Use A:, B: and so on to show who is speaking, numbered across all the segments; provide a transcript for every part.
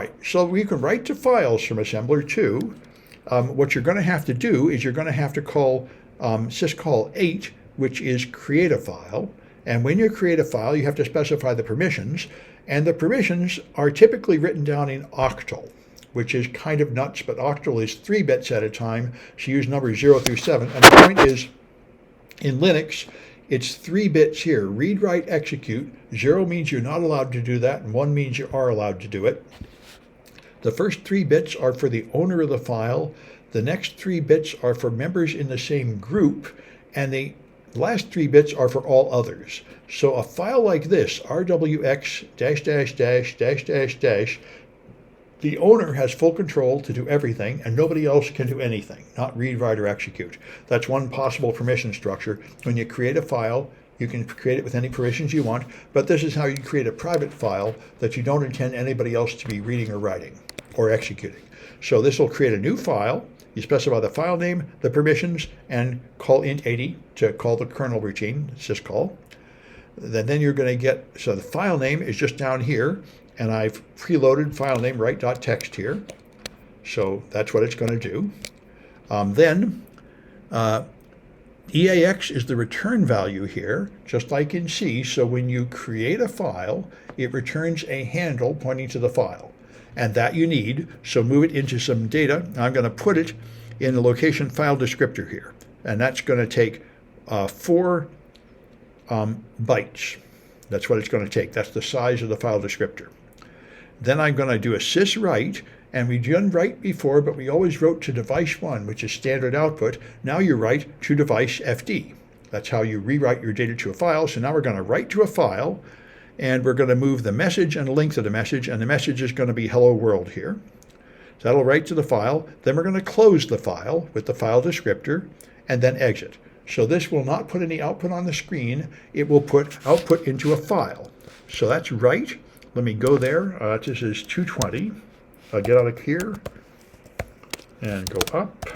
A: right, so we can write to files from assembler 2. What you're going to have to do is you're going to have to call syscall 8, which is create a file. And when you create a file, you have to specify the permissions. And the permissions are typically written down in octal, which is kind of nuts, but octal is 3 bits at a time. So you use numbers 0 through 7. And the point is, in Linux, it's 3 bits here. Read, write, execute. 0 means you're not allowed to do that, and 1 means you are allowed to do it. The first 3 bits are for the owner of the file. The next 3 bits are for members in the same group, and the last 3 bits are for all others. So a file like this, rwx --, the owner has full control to do everything, and nobody else can do anything, not read, write, or execute. That's one possible permission structure. When you create a file, you can create it with any permissions you want, but this is how you create a private file that you don't intend anybody else to be reading or writing or executing. So this will create a new file. You specify the file name, the permissions, and call int 80 to call the kernel routine, syscall. Then you're going to get, so the file name is just down here, and I've preloaded file name write.txt here. So that's what it's going to do. EAX is the return value here, just like in C. So when you create a file, it returns a handle pointing to the file. And that you need, so move it into some data. I'm going to put it in the location file descriptor here. And that's going to take 4 bytes. That's what it's going to take. That's the size of the file descriptor. Then I'm going to do a syswrite, and we done write before, but we always wrote to device 1, which is standard output. Now you write to device FD. That's how you rewrite your data to a file. So now we're going to write to a file, and we're going to move the message and a link to the message, and the message is going to be hello world here. So that'll write to the file. Then we're going to close the file with the file descriptor, and then exit. So this will not put any output on the screen. It will put output into a file. So that's write. Let me go there. This is 220. I'll get out of here and go up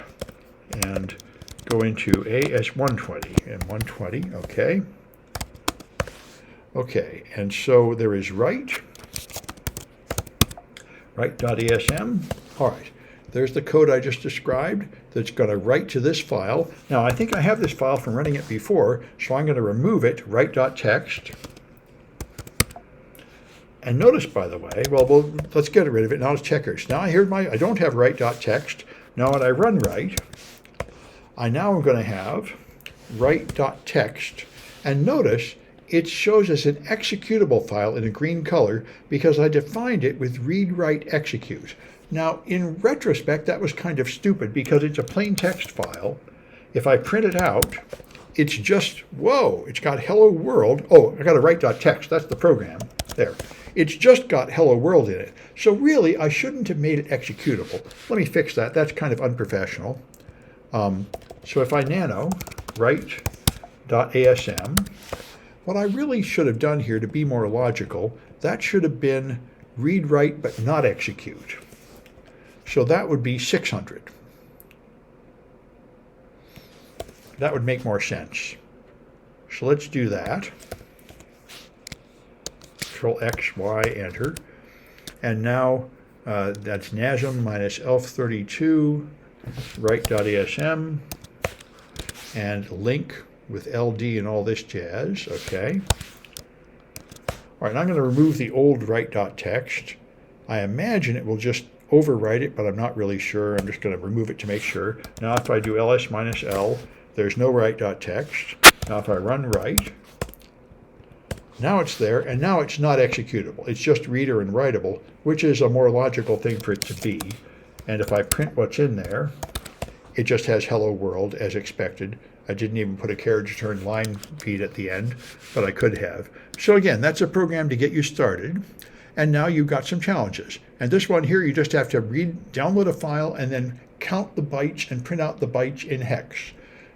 A: and go into AS120 and 120. Okay. Okay, and so there is write.asm. All right, there's the code I just described that's going to write to this file. Now, I think I have this file from running it before, so I'm going to remove it, write.txt. And notice, by the way, well, let's get rid of it. Now it's checkers. Now I don't have write.txt. Now when I run write, I now am going to have write.txt. And notice, it shows as an executable file in a green color because I defined it with read, write, execute. Now, in retrospect, that was kind of stupid because it's a plain text file. If I print it out, it's just, whoa, it's got hello world. Oh, I got a write.txt. That's the program. There. It's just got hello world in it. So really, I shouldn't have made it executable. Let me fix that. That's kind of unprofessional. So if I nano write.asm, what I really should have done here to be more logical, that should have been read, write, but not execute. So that would be 600. That would make more sense. So let's do that. Control X, Y, enter. And now that's NASM minus ELF32, write.asm, and link with LD and all this jazz. Okay. All right, I'm going to remove the old write.txt. I imagine it will just overwrite it, but I'm not really sure. I'm just going to remove it to make sure. Now if I do ls minus L, there's no write.txt. Now if I run write, now it's there, and now it's not executable. It's just reader and writable, which is a more logical thing for it to be. And if I print what's in there, it just has hello world as expected. I didn't even put a carriage return line feed at the end, but I could have. So again, that's a program to get you started. And now you've got some challenges. And this one here, you just have to download a file and then count the bytes and print out the bytes in hex.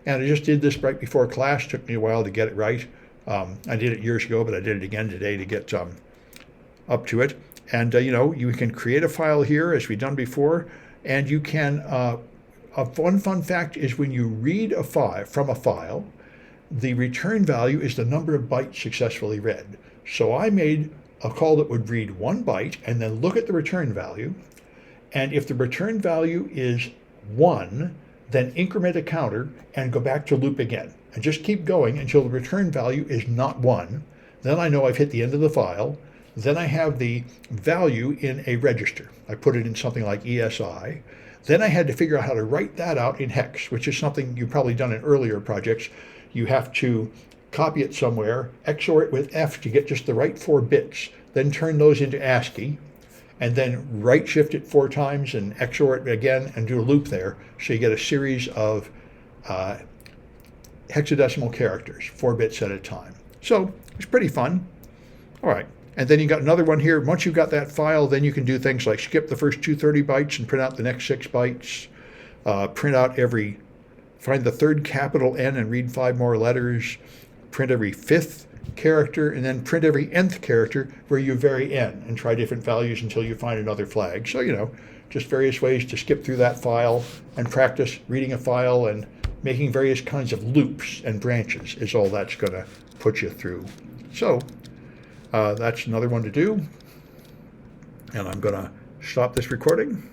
A: And I just did this right before class. Took me a while to get it right. I did it years ago, but I did it again today to get up to it. And you can create a file here as we've done before, and you can. One fun fact is when you read a file from a file, the return value is the number of bytes successfully read. So I made a call that would read 1 byte and then look at the return value. And if the return value is 1, then increment a counter and go back to loop again. And just keep going until the return value is not 1. Then I know I've hit the end of the file. Then I have the value in a register. I put it in something like ESI. Then I had to figure out how to write that out in hex, which is something you've probably done in earlier projects. You have to copy it somewhere, XOR it with F to get just the right 4 bits, then turn those into ASCII, and then right shift it 4 times and XOR it again and do a loop there. So you get a series of hexadecimal characters, 4 bits at a time. So it's pretty fun. All right. And then you got another one here. Once you've got that file, then you can do things like skip the first 230 bytes and print out the next 6 bytes, find the third capital N and read 5 more letters, print every 5th character, and then print every nth character where you vary N and try different values until you find another flag. So, just various ways to skip through that file and practice reading a file and making various kinds of loops and branches is all that's going to put you through. So that's another one to do. And I'm going to stop this recording.